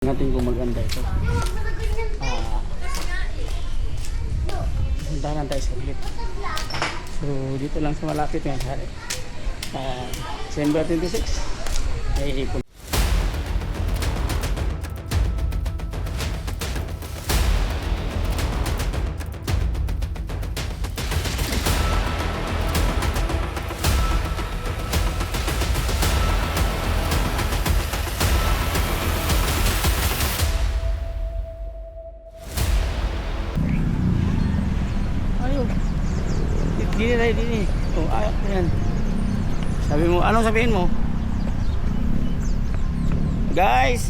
Natin kung maganda ito. Puntahan tayo sa ulit. So dito lang sa malapit nga sa December 26 ay dini tayo dini. Oh, ayan. Sabi mo, anong sabihin mo? Guys,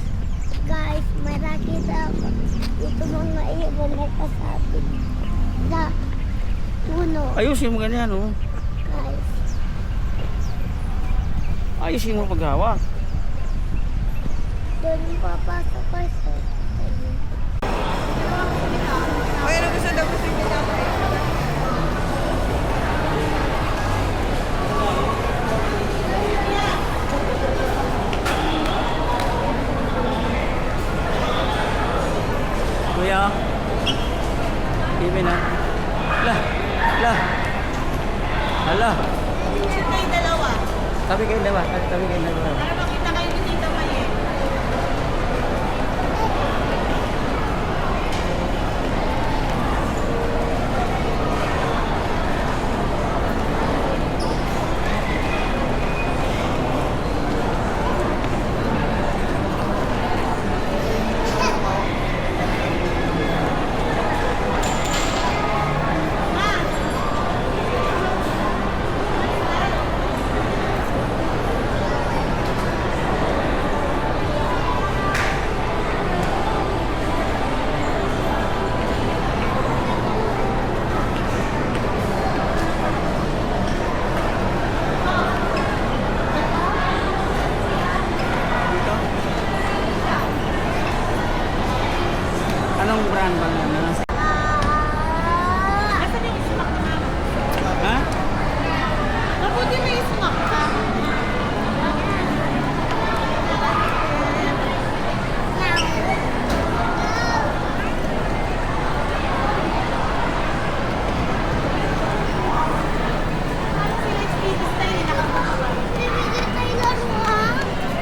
may nakita ako. Ito mga ibon na kasabi. Sa puno. ayusin mo ganyan, oh. Guys. Ayusin mo paghawak. Doon papasok ko sa Ano gusto daw gusto niya dapat? Kuya. Ibig na. Lah. Hala. Sit na yung dalawa. Tabi kayo dalawa. Tabi kayo dalawa. Para makita kayo ni Tita Maye. Anong brand ba na? Nasaan yung smack na? Ha? Mabuti may smack ka.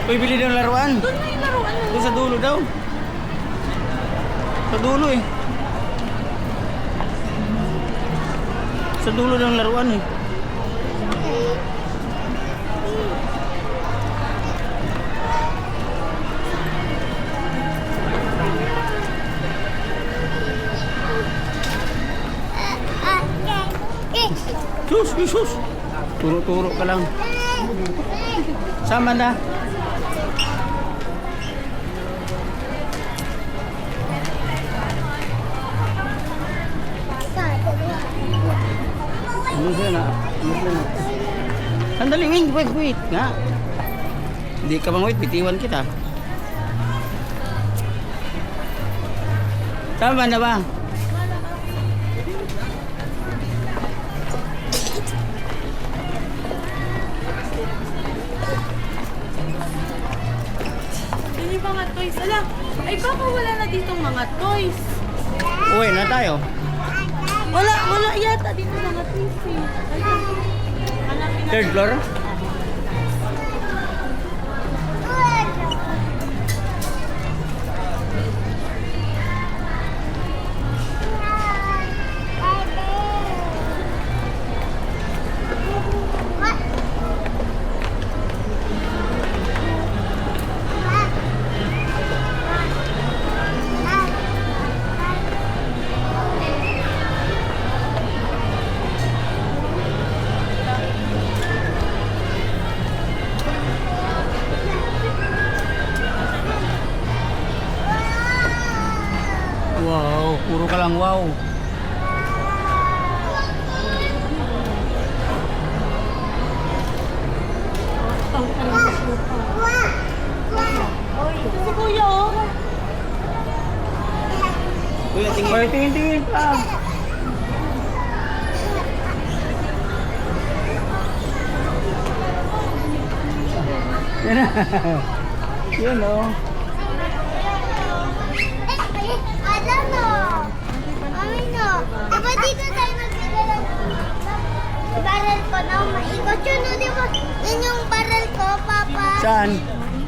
Uy, bili daw ng laruan. Doon na yung laruan na. Doon sa dulo daw. Sa dulo eh. Sa dulo ng laruan eh. Sus. Turo-turo ka lang. Sama na. Ano siya na? Sandali, wait nga. Hindi ka bang wait, bitiwan kita. Tama na ba? Yun yung mga toys. Alam, ay baka wala na ditong mga toys. Uwi na tayo. Wala yata dito mga toys eh. Hanapin na. Third floor? Wow, puro ka lang wow. Ito si Kuya oh. Kuya, tingin pa. Yan o.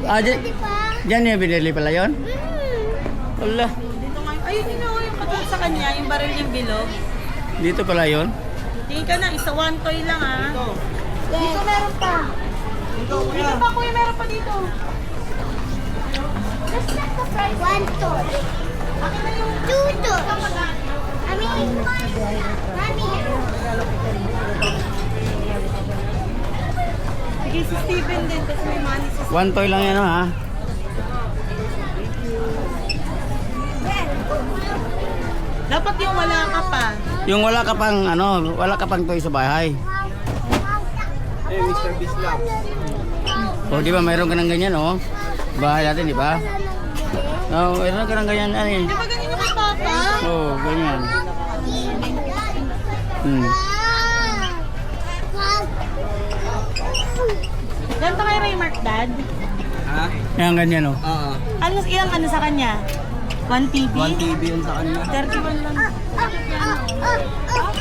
Saan? Di ba? Diyan yung binili pala yun? Wala. Dito nga. Ayun yun ako yung katulad sa kanya, yung baril yung bilog. Dito pala yun? Tingin ka na, isa one toy lang ah. Yes. Dito meron pa. Dito pa kuya, meron pa dito. Let's check the price. One toy. Two toys. I mean, Mommy. Sige, si Steven din, kasi may money si Steven. One toy lang yan ha. Dapat yung wala ka pa. Yung wala ka pang ano, wala ka pang toy sa bahay. Mr. Bislap. O di ba mayroon ka ng ganyan oh. Bahay natin di ba? Oh, mayroon ka ng ganyan ano eh. Di ba ganito kay Papa? Oh, ganyan. Ganito kay Raymark, Dad? Ha? Yan ganyan oh. Oo. Ilang ano sa kanya? 1 TV? 1 TV yun sa kanya. 31 lang.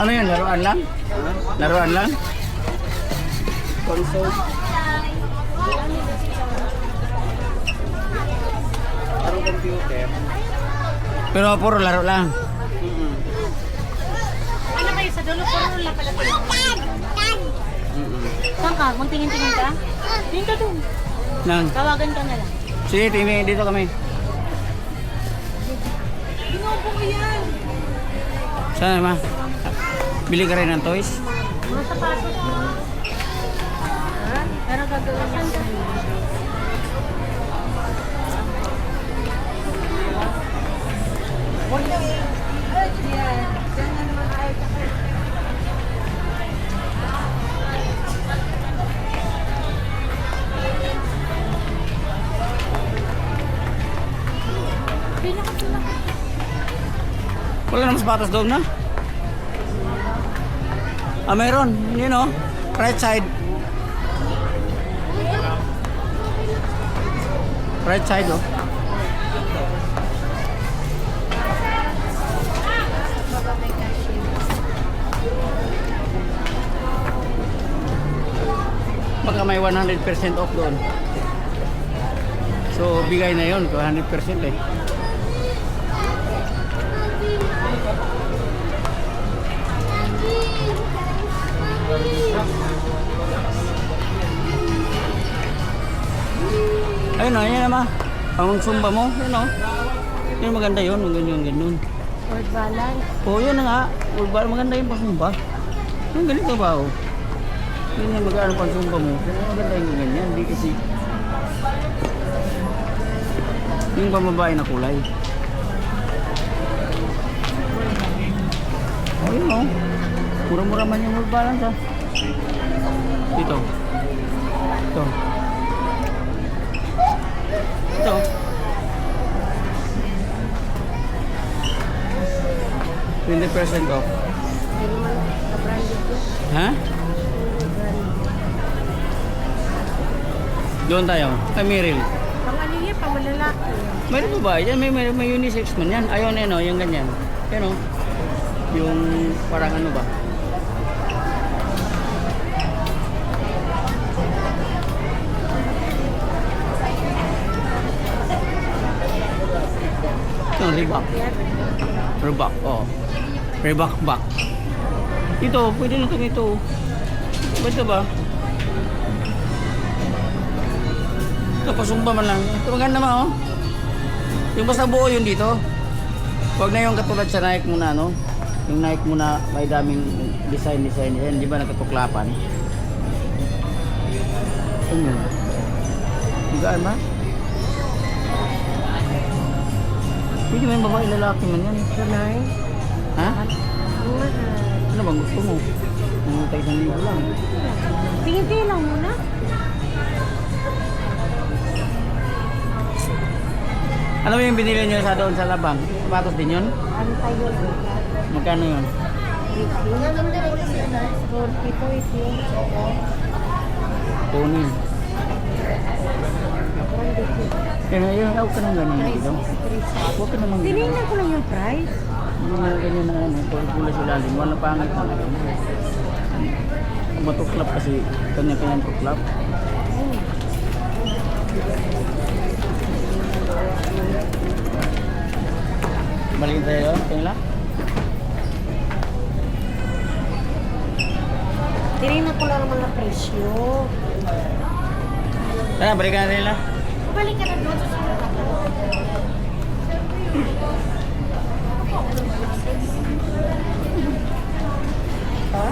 Ano yun, laruan lang? Laruan lang? Console. Parang computer. Pero puro laro lang. Ano kayo sa dulo? Puro lang pala kayo. Saan ka? Magtingin-tingin ka? Tingin ka dun. Nang. Tawagan ka na lang. Sige, tingin dito kami. Binubo ko yan. Saan ma? Bili ka rin ng toys? Mga sapatos mo. Ha? Pero gagawin niya. Wala namang sapatos doon na. Ah, mayroon. Yun oh. Right side. Right side oh. Baka may 100% off doon. So, bigay na yun. 100% eh. Ayun o, yan naman. Pang sumba mo, yun o. Yun maganda yun, ganyan, ganyan. Word balance. Oo, yun na nga. Maganda yung pang sumba. Yung ganito ba o? Yun yung maganda pang sumba mo. Pero maganda yung ganyan, hindi kasi. Yung pambabae na kulay. Oh, yun o. Mura-mura man yung word balance ha. Dito. Ito. Ito. $20% off. Ha? Doon tayo. Kay Miril. Pang ano yan? Pang malalaki. Mayroon ba ba? Yan, may unisex man yan. Ayaw na yun o. Yung ganyan. Yan o. Yung parang ano ba? Yung Reebok. Reebok, oh. Reebok back. Ito, pwede na itong ito. Ba't ito ba? Ito, pasumba man lang. Ito maganda ma, oh. Yung basta buo yun dito. Huwag na yung katulad sa Nike muna, no? Yung Nike muna, may daming design. Yan, di ba nakatuklapan? Ano yun? Higaan ba? Pwede mo yung babae lalaki man yan. Sanay? Ha? Ang mahal. Ano bang gusto mo? Mungutay 1,000 lang. Tingin-tingin lang muna. Ano ba yung binili nyo sa doon sa labang? Sapatos din yun? Ano tayo? Magkano yun? 40 po ito. Kunin. Yun, huwag ka nang ganyan dito. Huwag ka namang ganyan. Tinignan ko lang yung price. Hindi na ganyan na ano. Pula sa ilalim. Wala pangit na. Matuklap kasi. Kanya-kanyang tuklap. Balikin tayo, tingin lang. Tinignan ko lang naman ang presyo. Tara, balikan natin lang. Balik ka na doon sa sulat ako. Ha?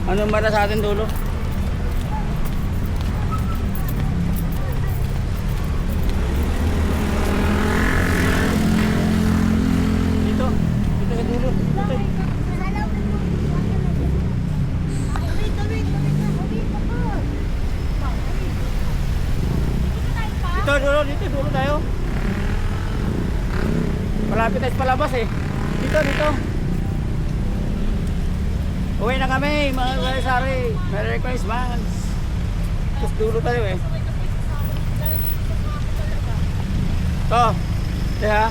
Anong mata sa atin dulo? Dito. Dito sa dulo. Dito. Dito dulo. Dito dulo tayo. Malapit tayo sa palabas eh. Dito, dito. Uwi na kami, mga sari-sari. Merry Christmas. Tapos dulo tayo eh. Ito. Kaya.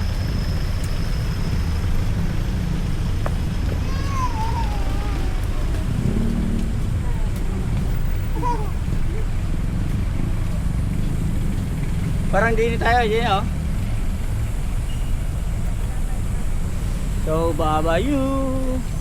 Parang dini tayo, dini oh. So, bye-bye you.